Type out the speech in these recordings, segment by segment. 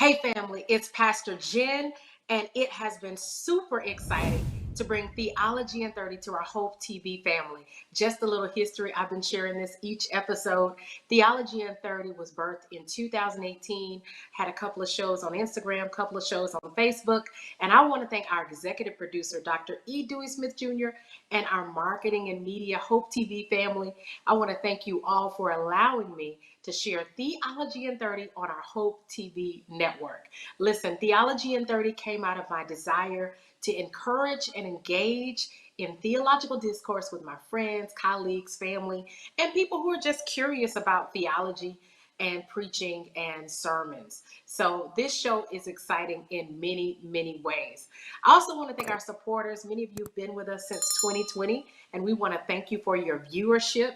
Hey family, it's Pastor Jen, and it has been super exciting to bring Theology in 30 to our Hope TV family. Just a little history, I've been sharing this each episode. Theology in 30 was birthed in 2018, had a couple of shows on Instagram, a couple of shows on Facebook, and I want to thank our executive producer, Dr. E. Dewey Smith Jr., and our marketing and media Hope TV family. I want to thank you all for allowing me to share Theology in 30 on our Hope TV network. Listen, Theology in 30 came out of my desire to encourage and engage in theological discourse with my friends, colleagues, family, and people who are just curious about theology and preaching and sermons. So this show is exciting in many, many ways. I also want to thank our supporters. Many of you have been with us since 2020, and we want to thank you for your viewership.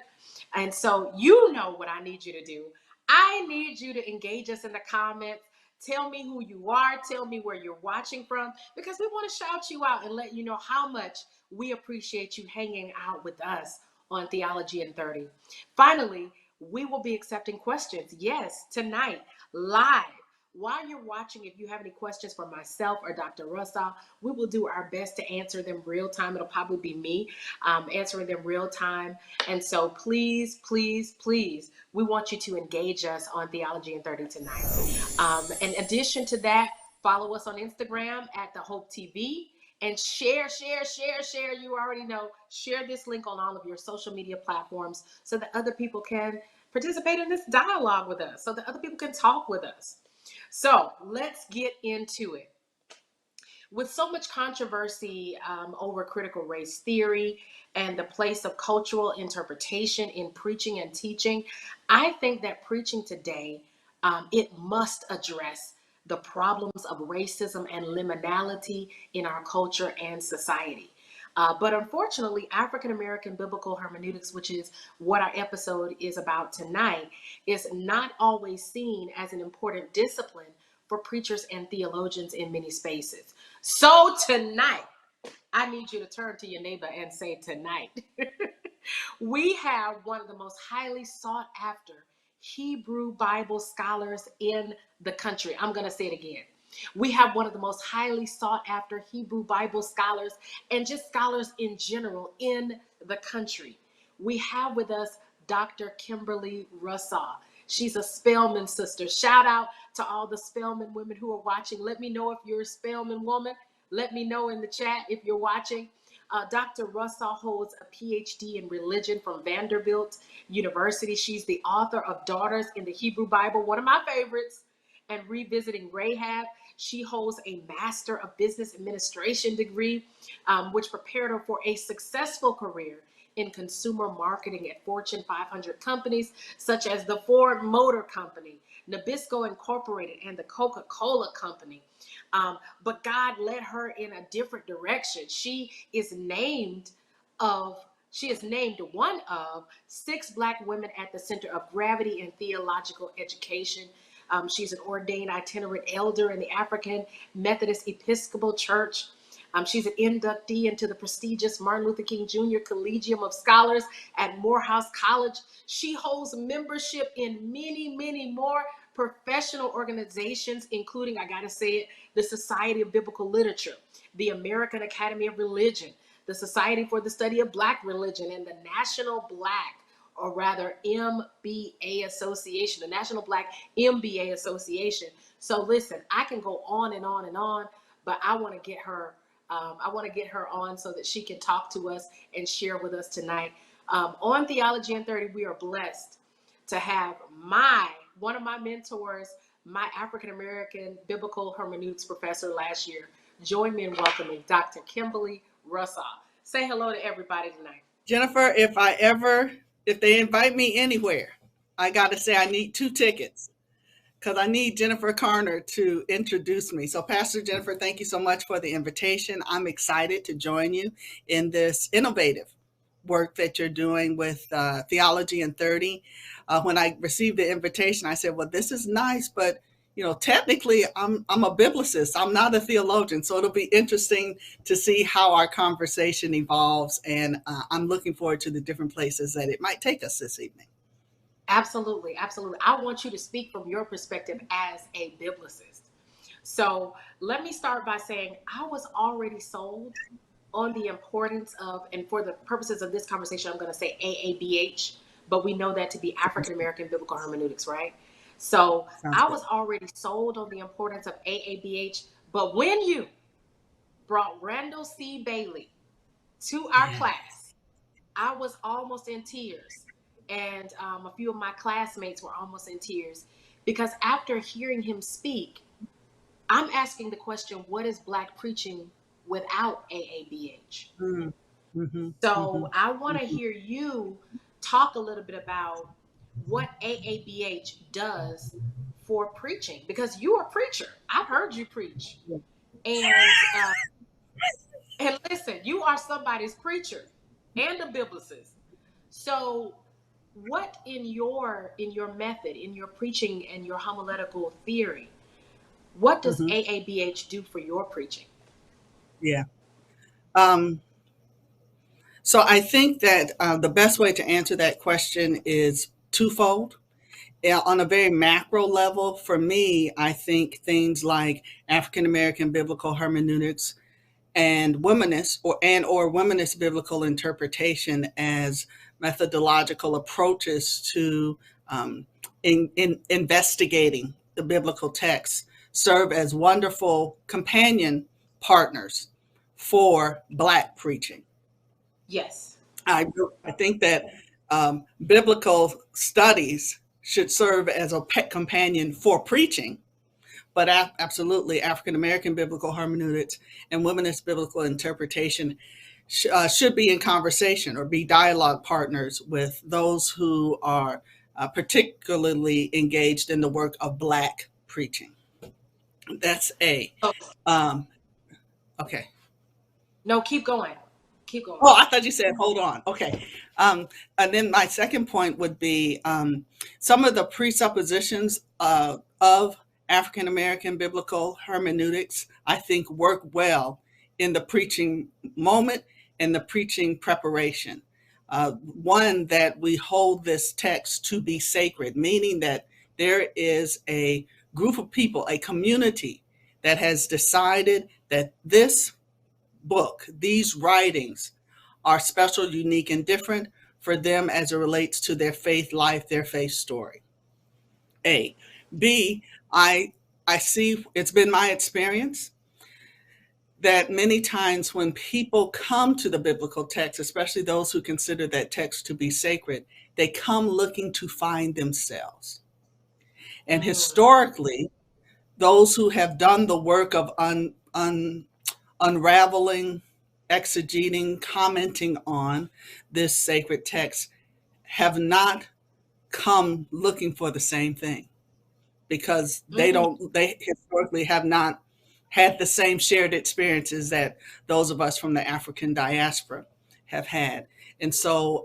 And so you know what I need you to do. I need you to engage us in the comments. Tell me who you are. Tell me where you're watching from, because we want to shout you out and let you know how much we appreciate you hanging out with us on Theology in 30. Finally, we will be accepting questions. Yes, tonight, live. While you're watching, if you have any questions for myself or Dr. Russell, we will do our best to answer them real time. It'll probably be me answering them real time. And so please, please, please, we want you to engage us on Theology in 30 tonight. In addition to that, follow us on Instagram at The Hope TV. And share. You already know, share this link on all of your social media platforms so that other people can participate in this dialogue with us, so that other people can talk with us. So let's get into it. With so much controversy over critical race theory and the place of cultural interpretation in preaching and teaching, I think that preaching today, it must address the problems of racism and liminality in our culture and society. But unfortunately, African American biblical hermeneutics, which is what our episode is about tonight, is not always seen as an important discipline for preachers and theologians in many spaces. So tonight, I need you to turn to your neighbor and say, tonight, we have one of the most highly sought after Hebrew Bible scholars in the country. I'm going to say it again. We have one of the most highly sought after Hebrew Bible scholars and just scholars in general in the country. We have with us Dr. Kimberly Russell. She's a Spelman sister. Shout out to all the Spelman women who are watching. Let me know if you're a Spelman woman. Let me know in the chat if you're watching. Dr. Russell holds a PhD in religion from Vanderbilt University. She's the author of Daughters in the Hebrew Bible, one of my favorites, and Revisiting Rahab. She holds a Master of Business Administration degree, which prepared her for a successful career in consumer marketing at Fortune 500 companies such as the Ford Motor Company, Nabisco Incorporated, and the Coca-Cola Company. But God led her in a different direction. She is named one of 6 Black women at the center of gravity in theological education. She's an ordained itinerant elder in the African Methodist Episcopal Church. She's an inductee into the prestigious Martin Luther King Jr. Collegium of Scholars at Morehouse College. She holds membership in many, many more professional organizations, including, I gotta say it, the Society of Biblical Literature, the American Academy of Religion, the Society for the Study of Black Religion, and the National Black, or rather MBA Association, the National Black MBA Association. So listen, I can go on and on and on, but I want to get her on so that she can talk to us and share with us tonight. On Theology in 30, we are blessed to have one of my mentors, my African American biblical hermeneutics professor last year. Join me in welcoming Dr. Kimberly Russell. Say hello to everybody tonight. Jennifer, if they invite me anywhere, I got to say I need 2 tickets because I need Jennifer Carner to introduce me. So Pastor Jennifer, thank you so much for the invitation. I'm excited to join you in this innovative work that you're doing with Theology in 30. When I received the invitation, I said, well, this is nice, but technically I'm a biblicist. I'm not a theologian. So it'll be interesting to see how our conversation evolves. And I'm looking forward to the different places that it might take us this evening. Absolutely. Absolutely. I want you to speak from your perspective as a biblicist. So let me start by saying I was already sold on the importance of, and for the purposes of this conversation, I'm going to say AABH, but we know that to be African American Biblical Hermeneutics, right? So Sounds I good. was already sold on the importance of AABH, but when you brought Randall C. Bailey to our Yeah. class, I was almost in tears. And a few of my classmates were almost in tears because after hearing him speak, I'm asking the question, what is Black preaching without AABH? Mm. Mm-hmm. Mm-hmm. So I want to Mm-hmm. hear you talk a little bit about what AABH does for preaching because you're a preacher. I've heard you preach. And and listen, you are somebody's preacher and a biblicist. So what in your method, in your preaching and your homiletical theory, what does Mm-hmm. AABH do for your preaching? Yeah. Um, so I think that the best way to answer that question is twofold. Yeah, on a very macro level, for me, I think things like African American biblical hermeneutics and womanist biblical interpretation as methodological approaches to in investigating the biblical text serve as wonderful companion partners for Black preaching. Yes. I, I think that biblical studies should serve as a pet companion for preaching, but absolutely African American biblical hermeneutics and womanist biblical interpretation should be in conversation or be dialogue partners with those who are particularly engaged in the work of Black preaching. That's A. Oh, Um, okay. no, keep going. Keep going. Oh, I thought you said hold on. Okay. And then my second point would be some of the presuppositions of African American biblical hermeneutics, I think, work well in the preaching moment and the preaching preparation. One, that we hold this text to be sacred, meaning that there is a group of people, a community that has decided that this book, these writings, are special, unique, and different for them as it relates to their faith life, their faith story. A. B. I see it's been my experience that many times when people come to the biblical text, especially those who consider that text to be sacred, they come looking to find themselves. And Mm, historically, those who have done the work of unraveling, exegeting, commenting on this sacred text have not come looking for the same thing because mm, they historically have not had the same shared experiences that those of us from the African diaspora have had. And so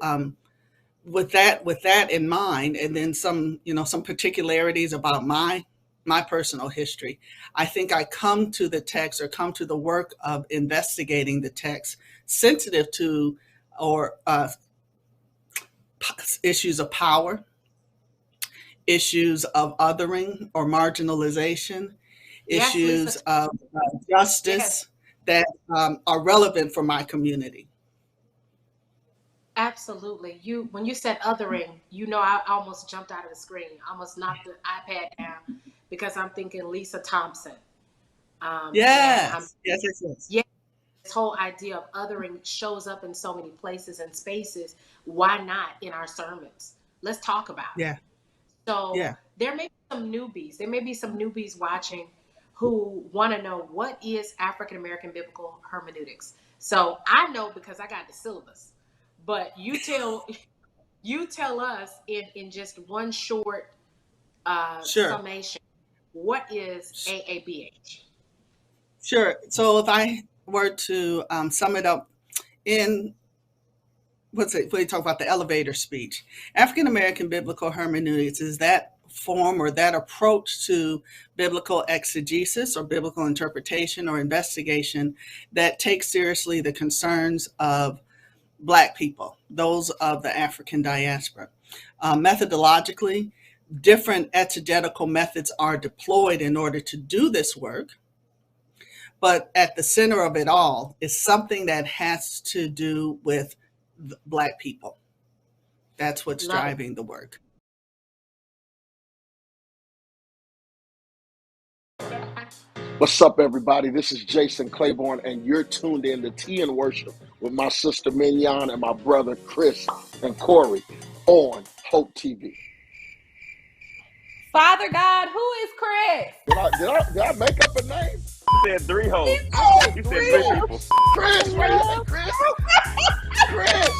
with that in mind, and then some, some particularities about my personal history, I think I come to the text or come to the work of investigating the text sensitive to or issues of power, issues of othering or marginalization, yes, Lisa. issues of Yes, justice that are relevant for my community. absolutely. You when you said othering, I almost jumped out of the screen. I almost knocked the iPad down because I'm thinking Lisa Thompson. And I'm Yes, yes, yes, yes. Yeah, this whole idea of othering shows up in so many places and spaces. Why not in our sermons? Let's talk about it. Yeah, So yeah. there may be some newbies. There may be some newbies watching who want to know what is African American biblical hermeneutics. So I know because I got the syllabus, but you tell us in just one short Sure. summation, what is AABH? Sure. So if I were to sum it up in what's it, when you talk about the elevator speech, African American biblical hermeneutics is that form or that approach to biblical exegesis or biblical interpretation or investigation that takes seriously the concerns of Black people, those of the African diaspora. Methodologically, different exegetical methods are deployed in order to do this work. But at the center of it all is something that has to do with Black people. That's what's Love it. driving the work. What's up, everybody? This is Jason Claiborne, and you're tuned in to Tea and Worship with my sister Mignon and my brother Chris and Corey on Hope TV. Father God, who is Chris? Did I make up a name? He said 3 hoes. He said 3 people. Chris, what is it, Chris? Chris.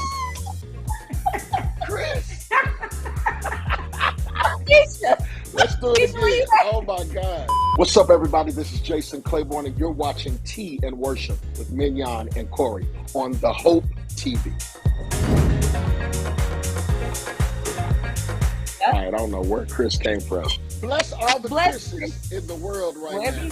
Let's do it again. Oh my God. What's up, everybody? This is Jason Claiborne, and you're watching Tea and Worship with Mignon and Corey on the Hope TV. All right, I don't know where Chris came from. Bless all the Christians in the world right now.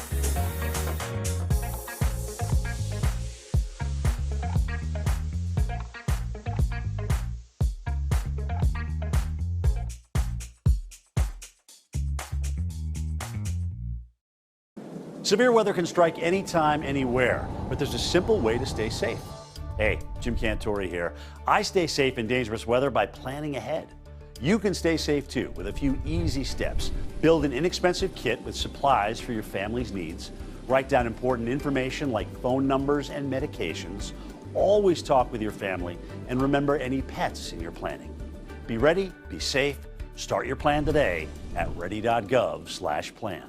Severe weather can strike anytime, anywhere, but there's a simple way to stay safe. Hey, Jim Cantore here. I stay safe in dangerous weather by planning ahead. You can stay safe too with a few easy steps. Build an inexpensive kit with supplies for your family's needs. Write down important information like phone numbers and medications. Always talk with your family, and remember any pets in your planning. Be ready, be safe. Start your plan today at ready.gov/plan.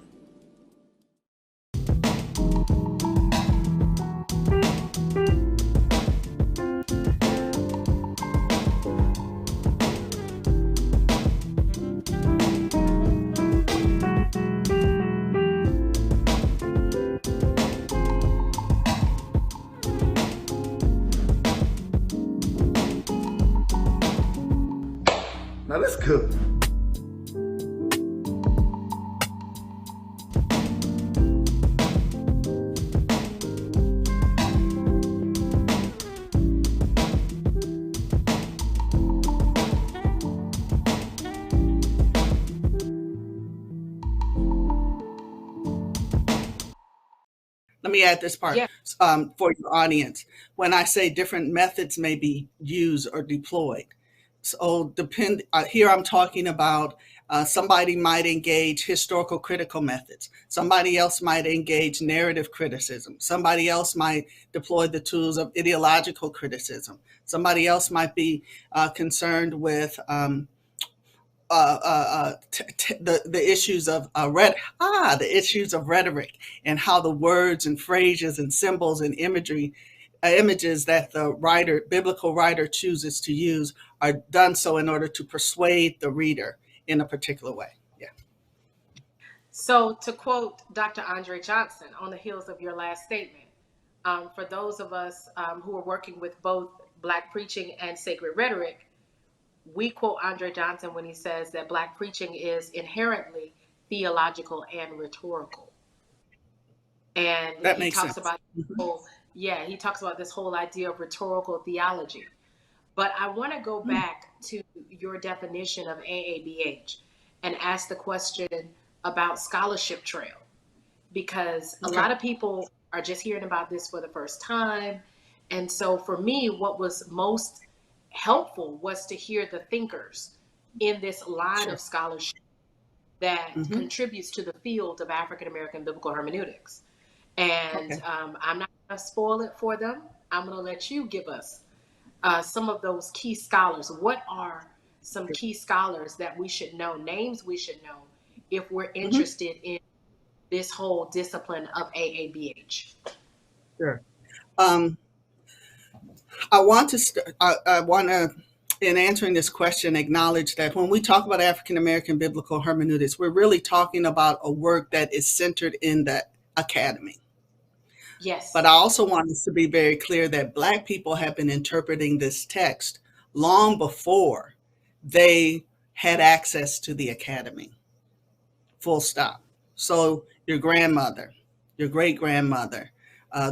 Now let's cook. Let me add this part for your audience. When I say different methods may be used or deployed, so here I'm talking about somebody might engage historical critical methods. Somebody else might engage narrative criticism. Somebody else might deploy the tools of ideological criticism. Somebody else might be concerned with the issues of the issues of rhetoric and how the words and phrases and symbols and images that the biblical writer chooses to use are done so in order to persuade the reader in a particular way. Yeah. So to quote Dr. Andre Johnson on the heels of your last statement, for those of us who are working with both Black preaching and sacred rhetoric, we quote Andre Johnson when he says that Black preaching is inherently theological and rhetorical. And that he makes talks sense. about he talks about this whole idea of rhetorical theology. But I want to go back to your definition of AABH and ask the question about scholarship trail, because a lot of people are just hearing about this for the first time. And so for me, what was most helpful was to hear the thinkers in this line of scholarship that contributes to the field of African American biblical hermeneutics. And I'm not going to spoil it for them. I'm going to let you give us some of those key scholars. What are some key scholars that we should know, names we should know, if we're interested in this whole discipline of AABH? Sure. I want to, in answering this question, acknowledge that when we talk about African American biblical hermeneutics, we're really talking about a work that is centered in the academy. Yes. But I also want us to be very clear that Black people have been interpreting this text long before they had access to the academy. Full stop. So your grandmother, your great grandmother,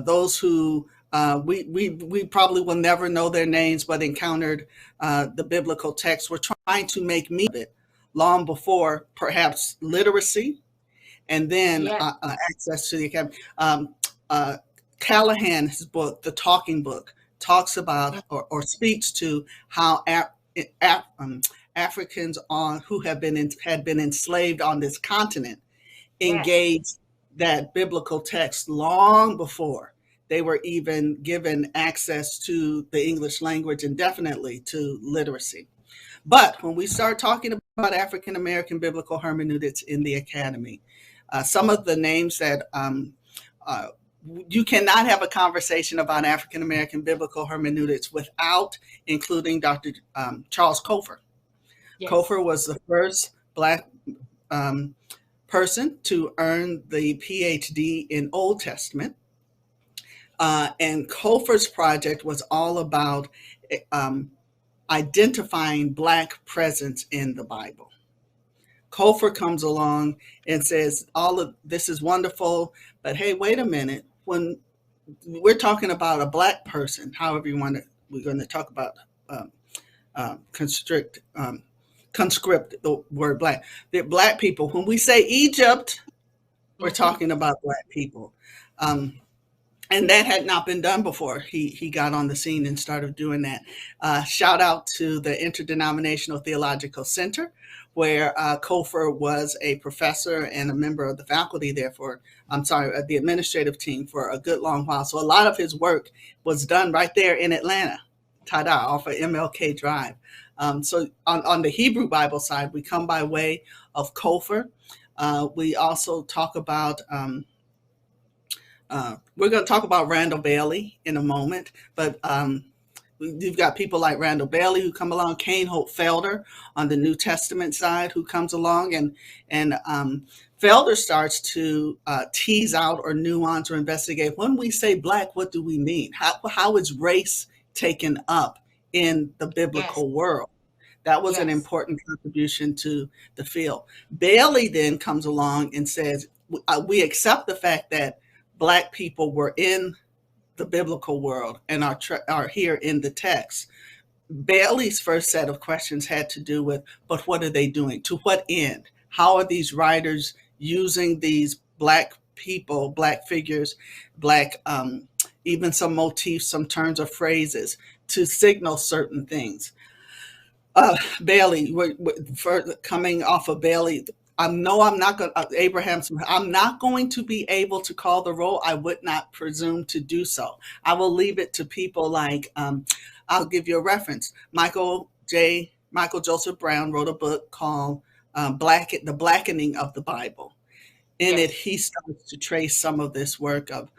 those who we probably will never know their names, but encountered the biblical text, were trying to make meaning of it long before perhaps literacy, and then Yes. access to the academy. Callahan's book, The Talking Book, talks about or speaks to how Africans who had been enslaved on this continent engaged that biblical text long before they were even given access to the English language and definitely to literacy. But when we start talking about African American biblical hermeneutics in the academy, some of the names that you cannot have a conversation about African American biblical hermeneutics without including Dr. Charles Cofer. Yes. Cofer was the first Black person to earn the PhD in Old Testament. And Cofer's project was all about identifying Black presence in the Bible. Cofer comes along and says, all of this is wonderful, but hey, wait a minute. When we're talking about a Black person, however you want to, we're going to talk about conscript the word Black. The Black people, when we say Egypt, we're talking about Black people. And that had not been done before he got on the scene and started doing that. Shout out to the Interdenominational Theological Center, where Cofer was a professor and a member of the faculty there the administrative team for a good long while. So a lot of his work was done right there in Atlanta, off of MLK Drive. So on the Hebrew Bible side, we come by way of Cofer. We also talk about, we're going to talk about Randall Bailey in a moment, but you've got people like Randall Bailey who come along, Kane Hope Felder on the New Testament side who comes along, and Felder starts to tease out or nuance or investigate. When we say Black, what do we mean? How is race taken up in the biblical world? That was an important contribution to the field. Bailey then comes along and says, we accept the fact that Black people were in the biblical world and are here in the text. Bailey's first set of questions had to do with, but what are they doing? To what end? How are these writers using these Black people, Black figures, Black, even some motifs, some turns of phrases to signal certain things? Bailey, coming off of Bailey, I'm not going to be able to call the roll. I would not presume to do so. I will leave it to people like, I'll give you a reference. Michael Joseph Brown wrote a book called The Blackening of the Bible. In it, he starts to trace some of this work of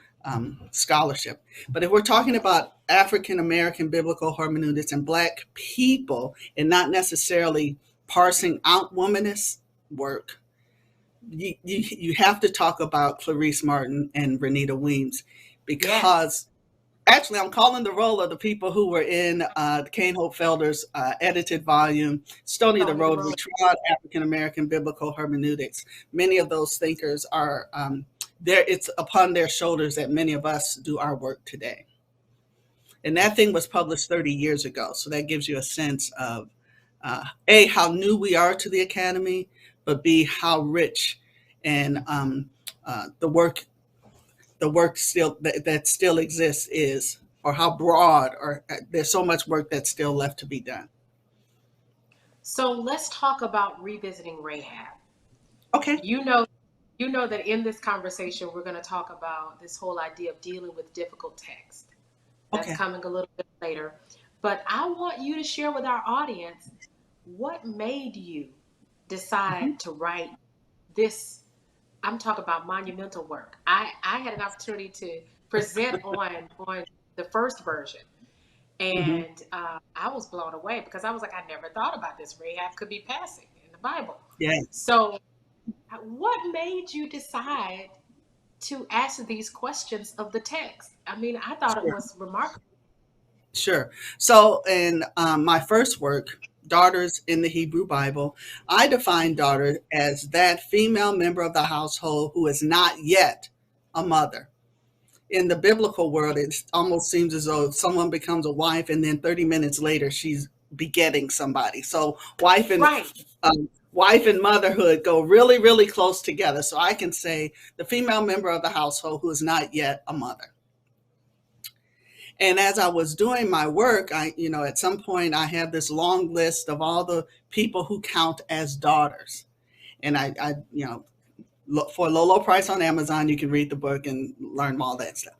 scholarship. But if we're talking about African American biblical hermeneutics and Black people, and not necessarily parsing out womanist work, you have to talk about Clarice Martin and Renita Weems, because actually I'm calling the roll of the people who were in Kane Hope Felder's edited volume, Stony the Road, We Trod African American Biblical Hermeneutics. Many of those thinkers are there. It's upon their shoulders that many of us do our work today. And that thing was published 30 years ago. So that gives you a sense of A, how new we are to the Academy, but B, how rich and the work still that still exists is, or how broad, or there's so much work that's still left to be done. So let's talk about revisiting Rahab. Okay. You know that in this conversation, we're going to talk about this whole idea of dealing with difficult text. That's coming a little bit later. But I want you to share with our audience what made you decide to write this. I'm talking about monumental work. I had an opportunity to present on the first version. And I was blown away because I was like, I never thought about this. Rahab could be passing in the Bible. Yeah. So what made you decide to ask these questions of the text? I mean, I thought it was remarkable. Sure. So in my first work, Daughters in the Hebrew Bible, I define daughter as that female member of the household who is not yet a mother. In the biblical world, it almost seems as though someone becomes a wife and then 30 minutes later she's begetting somebody. So wife and wife and motherhood go really, really close together. So I can say the female member of the household who is not yet a mother. And as I was doing my work, at some point I had this long list of all the people who count as daughters. And I look for a low, low price on Amazon, you can read the book and learn all that stuff.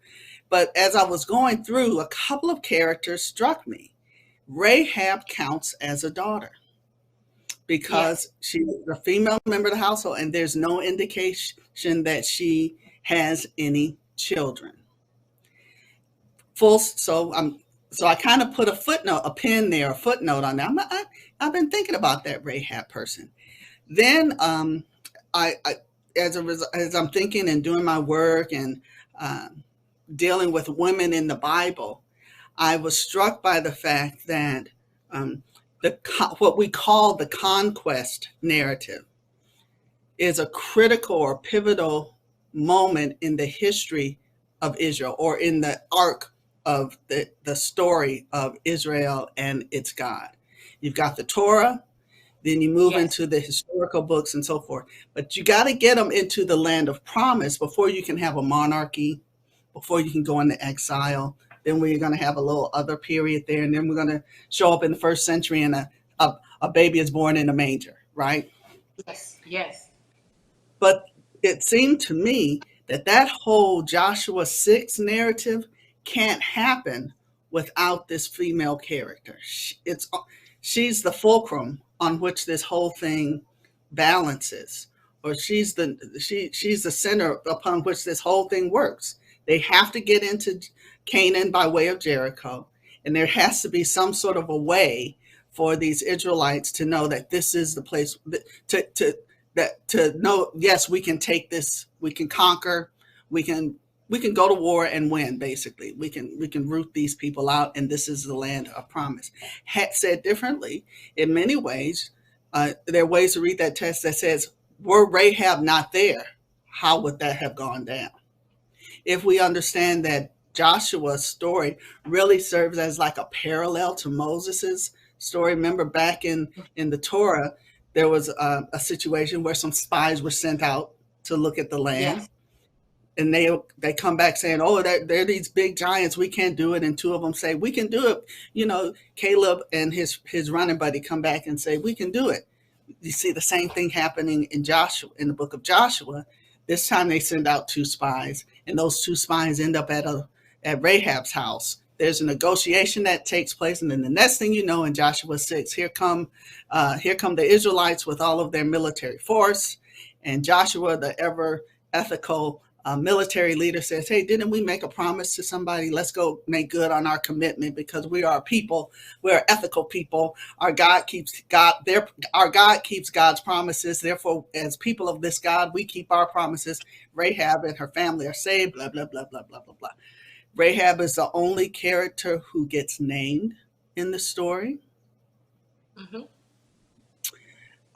But as I was going through, a couple of characters struck me. Rahab counts as a daughter because she's a female member of the household, and there's no indication that she has any children. So I kind of put a footnote on that. I've been thinking about that Rahab person. Then as I'm thinking and doing my work and dealing with women in the Bible, I was struck by the fact that what we call the conquest narrative is a critical or pivotal moment in the history of Israel, or in the arc of the story of Israel and its God. You've got the Torah, then you move into the historical books and so forth. But you got to get them into the land of promise before you can have a monarchy, before you can go into exile. Then we're going to have a little other period there. And then we're going to show up in the first century and a baby is born in a manger, right? Yes. But it seemed to me that whole Joshua 6 narrative can't happen without this female character. She's the fulcrum on which this whole thing balances, or she's the center upon which this whole thing works. They have to get into Canaan by way of Jericho, and there has to be some sort of a way for these Israelites to know that this is the place to know, yes, we can take this, we can conquer, we can go to war and win. Basically, we can root these people out, and this is the land of promise. Said differently, in many ways, there are ways to read that text that says, were Rahab not there, how would that have gone down? If we understand that Joshua's story really serves as like a parallel to Moses's story. Remember back in the Torah, there was a situation where some spies were sent out to look at the land. Yes. And they come back saying, oh, they're these big giants, we can't do it. And two of them say, we can do it. Caleb and his running buddy come back and say, we can do it. You see the same thing happening in the book of Joshua. This time they send out two spies, and those two spies end up at Rahab's house. There's a negotiation that takes place, and then the next thing you know, in Joshua 6, here come the Israelites with all of their military force, and Joshua, the ever ethical military leader, says, hey, didn't we make a promise to somebody? Let's go make good on our commitment, because we are a people, we're ethical people. Our God keeps God's promises. Therefore, as people of this God, we keep our promises. Rahab and her family are saved, blah, blah, blah, blah, blah, blah, blah. Rahab is the only character who gets named in the story.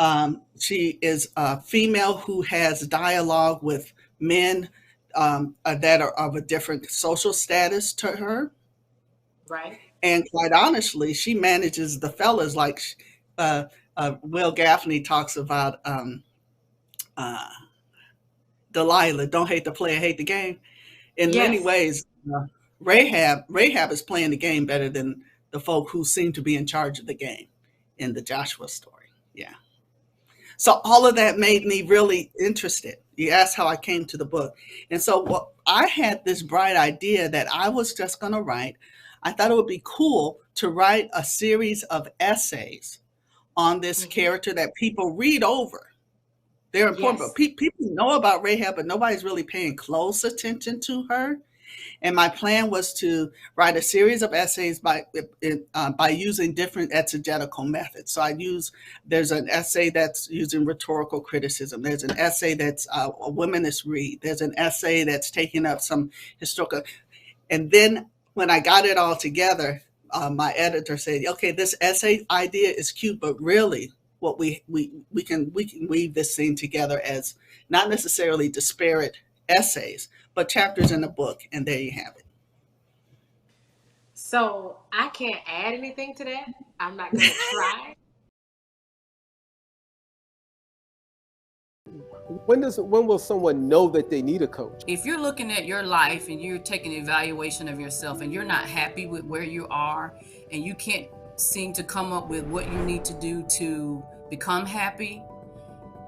Mm-hmm. She is a female who has dialogue with men that are of a different social status to her. Right. And quite honestly, she manages the fellas like Will Gaffney talks about Delilah, don't hate the player, hate the game. In many ways, Rahab is playing the game better than the folk who seem to be in charge of the game in the Joshua story. Yeah. So all of that made me really interested. You asked how I came to the book. And so I had this bright idea that I was just going to write. I thought it would be cool to write a series of essays on this character that people read over. They're important, but people know about Rahab, but nobody's really paying close attention to her. And my plan was to write a series of essays by using different exegetical methods. So there's an essay that's using rhetorical criticism. There's an essay that's a womanist read. There's an essay that's taking up some historical. And then when I got it all together, my editor said, okay, this essay idea is cute, but really what we can weave this thing together as not necessarily disparate essays, but chapters in the book, and there you have it. So I can't add anything to that. I'm not going to try. When will someone know that they need a coach? If you're looking at your life and you're taking an evaluation of yourself and you're not happy with where you are and you can't seem to come up with what you need to do to become happy,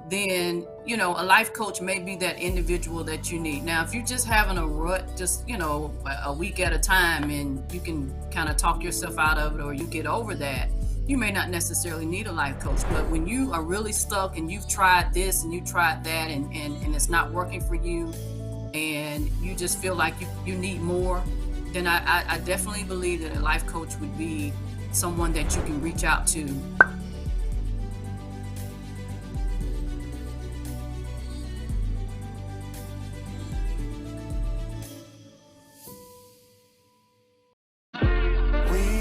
then, you know, a life coach may be that individual that you need. Now, if you're just having a rut, just, you know, a week at a time, and you can kind of talk yourself out of it or you get over that, you may not necessarily need a life coach. But when you are really stuck and you've tried this and you tried that and it's not working for you and you just feel like you need more, then I definitely believe that a life coach would be someone that you can reach out to.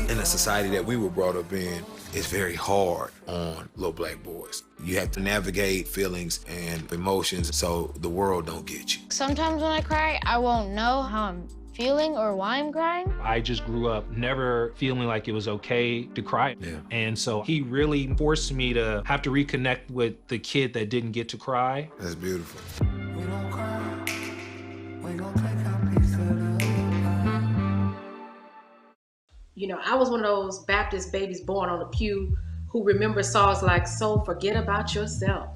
In the society that we were brought up in, it's very hard on little black boys. You have to navigate feelings and emotions so the world don't get you. Sometimes when I cry, I won't know how I'm feeling or why I'm crying. I just grew up never feeling like it was okay to cry. Yeah. And so he really forced me to have to reconnect with the kid that didn't get to cry. That's beautiful. We don't cry. We gon' take our piece of the You know, I was one of those Baptist babies born on the pew who remember songs like, "So forget about yourself,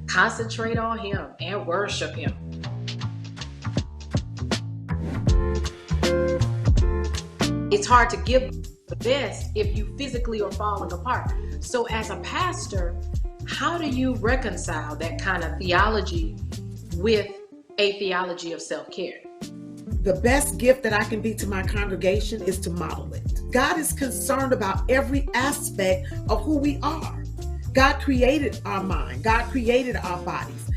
concentrate on him and worship him." It's hard to give the best if you physically are falling apart. So as a pastor, how do you reconcile that kind of theology with a theology of self-care? The best gift that I can be to my congregation is to model it. God is concerned about every aspect of who we are. God created our mind. God created our bodies.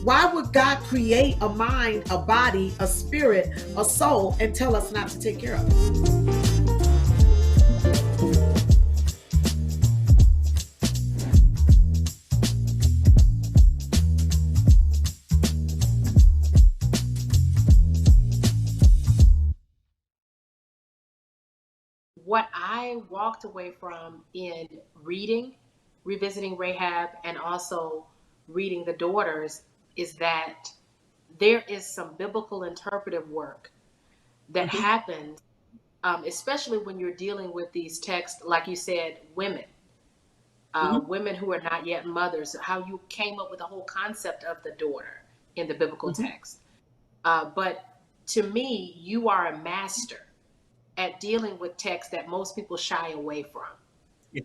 Why would God create a mind, a body, a spirit, a soul, and tell us not to take care of it? What I walked away from in reading, revisiting Rahab, and also reading The Daughters is that there is some biblical interpretive work that happens, especially when you're dealing with these texts, like you said, women, women who are not yet mothers, how you came up with the whole concept of the daughter in the biblical text. But to me, you are a master at dealing with texts that most people shy away from. Yeah.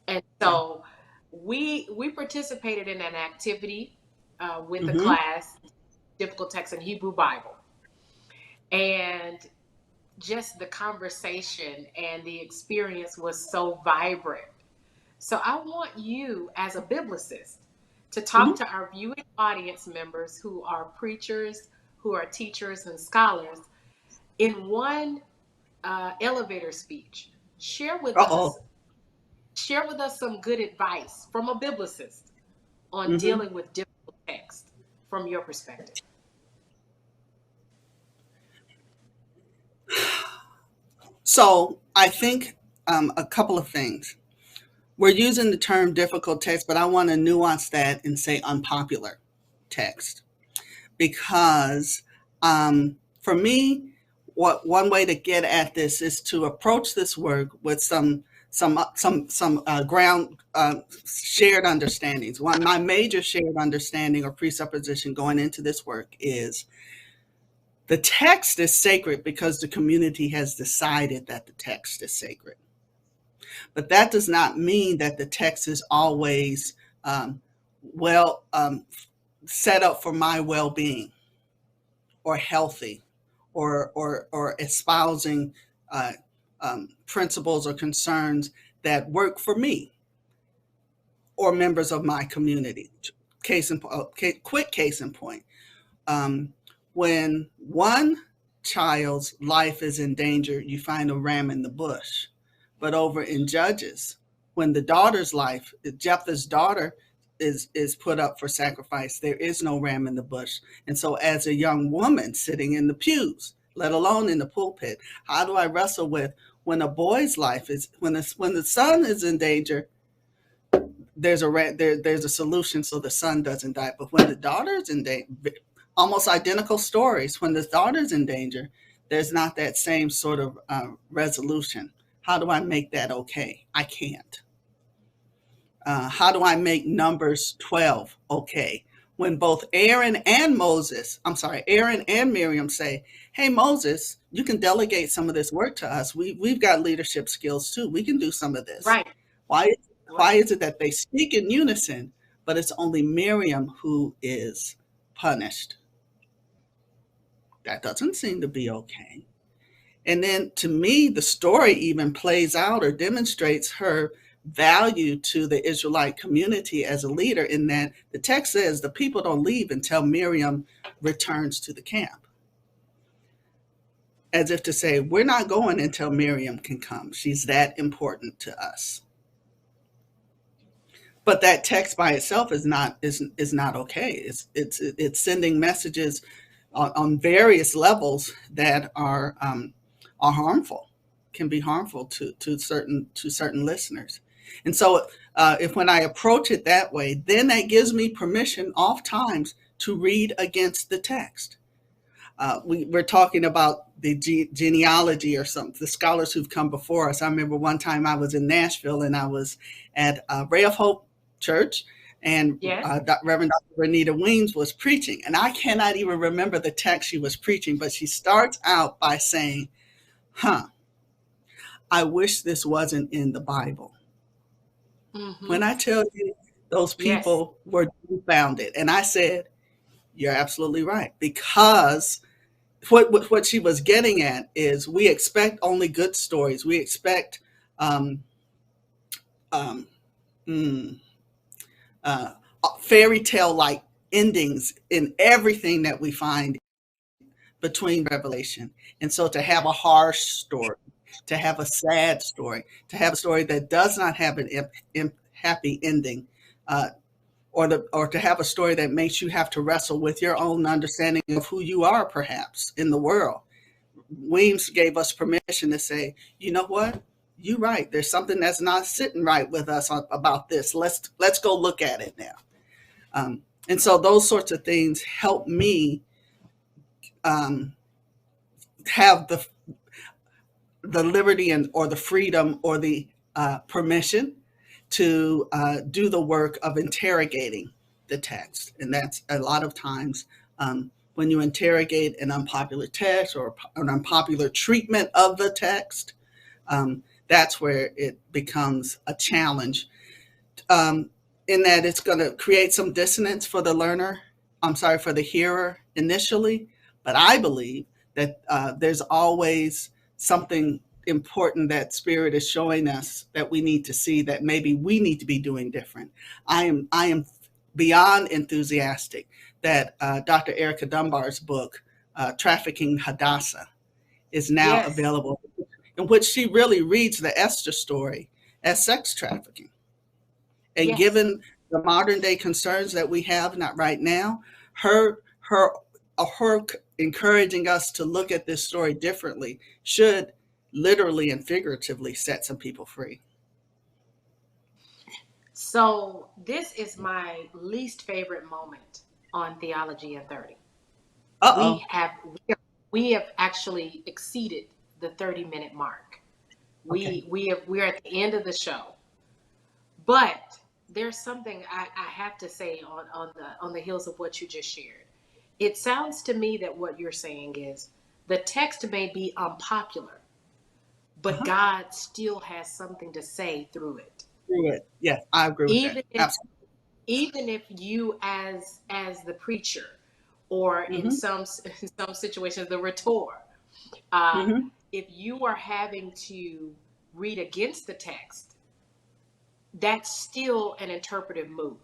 And so we participated in an activity with the class, Difficult Text in Hebrew Bible. And just the conversation and the experience was so vibrant. So I want you as a biblicist to talk to our viewing audience members who are preachers, who are teachers and scholars in one elevator speech. Share with us some good advice from a biblicist on dealing with difficult text from your perspective. So I think a couple of things. We're using the term difficult text, but I want to nuance that and say unpopular text, because for me, one way to get at this is to approach this work with some ground shared understandings. My major shared understanding or presupposition going into this work is the text is sacred because the community has decided that the text is sacred. But that does not mean that the text is always set up for my well-being or healthy or espousing principles or concerns that work for me or members of my community. Quick case in point. When one child's life is in danger, you find a ram in the bush. But over in Judges, when the daughter's life, Jephthah's daughter, is put up for sacrifice, there is no ram in the bush. And so as a young woman sitting in the pews, let alone in the pulpit, how do I wrestle with when a boy's life is, when the son is in danger, there's a solution so the son doesn't die. But when the daughter's in danger, almost identical stories. When the daughter's in danger, there's not that same sort of resolution. How do I make that okay? I can't. How do I make Numbers 12 okay? When both Aaron and Miriam say, hey, Moses, you can delegate some of this work to us. We've got leadership skills too. We can do some of this. Right. Why is it that they speak in unison, but it's only Miriam who is punished? That doesn't seem to be okay. And then to me, the story even plays out or demonstrates her value to the Israelite community as a leader, in that the text says the people don't leave until Miriam returns to the camp. As if to say, we're not going until Miriam can come. She's that important to us. But that text by itself is not okay. It's sending messages on various levels that are harmful, can be harmful to certain listeners. And so if when I approach it that way, then that gives me permission oftentimes to read against the text. We're talking about the genealogy or something, the scholars who've come before us. I remember one time I was in Nashville and I was at Ray of Hope Church, and Reverend Dr. Renita Weems was preaching. And I cannot even remember the text she was preaching, but she starts out by saying, I wish this wasn't in the Bible. Mm-hmm. When I tell you those people were dumbfounded, and I said, you're absolutely right, because what she was getting at is we expect only good stories. We expect fairy tale like endings in everything that we find between Revelation. And so to have a harsh story, to have a sad story, to have a story that does not have an happy ending, or to have a story that makes you have to wrestle with your own understanding of who you are, perhaps, in the world. Weems gave us permission to say, you know what? You're right. There's something that's not sitting right with us about this. Let's go look at it now. And so those sorts of things help me have the liberty or the freedom or the permission to do the work of interrogating the text. And that's a lot of times when you interrogate an unpopular text or an unpopular treatment of the text, that's where it becomes a challenge, in that it's going to create some dissonance for the for the hearer initially. But I believe that there's always something important that Spirit is showing us that we need to see, that maybe we need to be doing different. I am beyond enthusiastic that Dr. Erica Dunbar's book, Trafficking Hadassah, is now available, in which she really reads the Esther story as sex trafficking. And given the modern day concerns that we have, not right now, her encouraging us to look at this story differently should literally and figuratively set some people free. So this is my least favorite moment on Theology in 30. Uh-oh. We have actually exceeded the 30-minute mark. We're at the end of the show. But there's something I have to say on the heels of what you just shared. It sounds to me that what you're saying is the text may be unpopular, but God still has something to say through it. Yes, I agree with that. Even if you as the preacher, or in some situations the rhetor, if you are having to read against the text, that's still an interpretive move,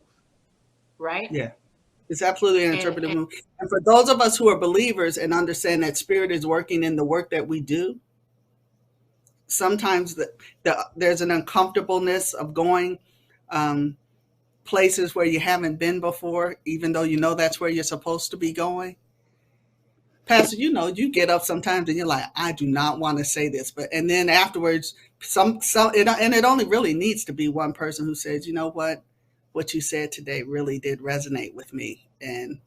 right? Yeah, it's absolutely an interpretive move. And for those of us who are believers and understand that Spirit is working in the work that we do, sometimes there's an uncomfortableness of going places where you haven't been before, even though you know that's where you're supposed to be going. Pastor, you get up sometimes and you're like, I do not want to say this, and then afterwards, and it only really needs to be one person who says, you know what, what you said today really did resonate with me. And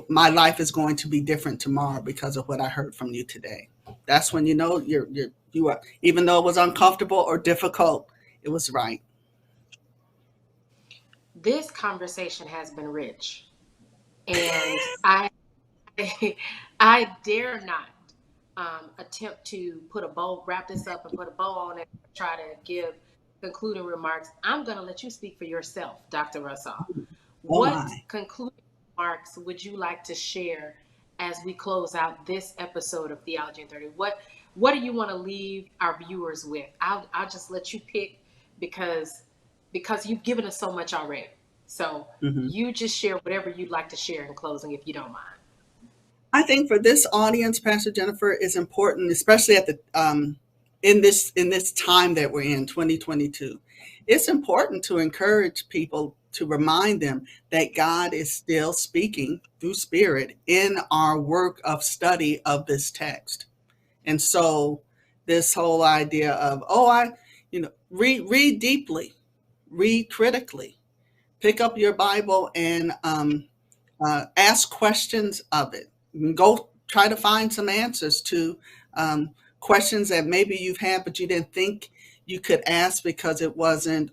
my life is going to be different tomorrow because of what I heard from you today. That's when you know you are, even though it was uncomfortable or difficult, it was right. This conversation has been rich, and I dare not attempt to wrap this up and put a bow on it, try to give concluding remarks. I'm going to let you speak for yourself, Dr. Russell. What concluding remarks would you like to share as we close out this episode of Theology in 30? What do you want to leave our viewers with? I'll just let you pick because you've given us so much already. So you just share whatever you'd like to share in closing, if you don't mind. I think for this audience, Pastor Jennifer, is important, especially at the in this time that we're in, 2022. It's important to encourage people, to remind them that God is still speaking through Spirit in our work of study of this text. And so this whole idea of, read deeply, read critically, pick up your Bible and ask questions of it. Go try to find some answers to questions that maybe you've had, but you didn't think you could ask because it wasn't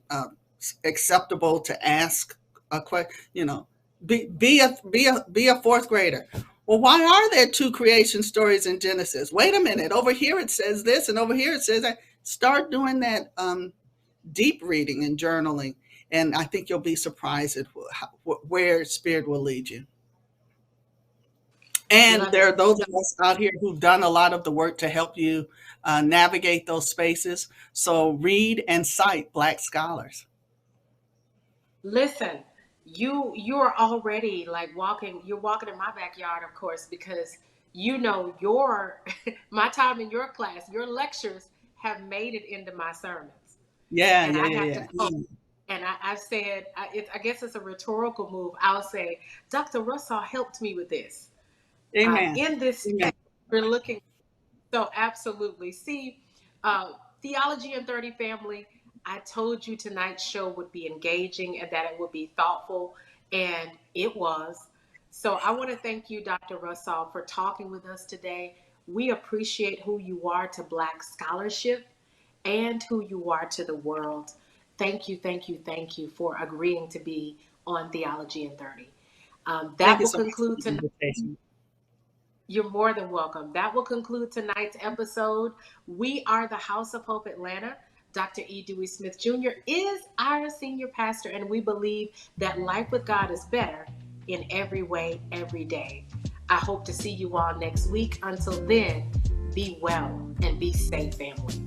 acceptable to ask a question. Be a fourth grader. Well, why are there two creation stories in Genesis? Wait a minute. Over here it says this, and over here it says that. Start doing that deep reading and journaling, and I think you'll be surprised at where Spirit will lead you. And there are those of us out here who've done a lot of the work to help you navigate those spaces. So read and cite Black scholars. Listen, you are already you're walking in my backyard, of course, because my time in your class, your lectures have made it into my sermons. Yeah, and yeah, I have yeah. to go. And I've said, I guess it's a rhetorical move. I'll say, Dr. Russell helped me with this. Amen. In this, we're looking. So absolutely. See, Theology in 30 family, I told you tonight's show would be engaging and that it would be thoughtful, and it was. So I want to thank you, Dr. Russell, for talking with us today. We appreciate who you are to Black scholarship and who you are to the world. Thank you, thank you, thank you for agreeing to be on Theology in 30. That will conclude tonight. You're more than welcome. That will conclude tonight's episode. We are the House of Hope Atlanta. Dr. E. Dewey Smith Jr. is our senior pastor, and we believe that life with God is better in every way, every day. I hope to see you all next week. Until then, be well and be safe, family.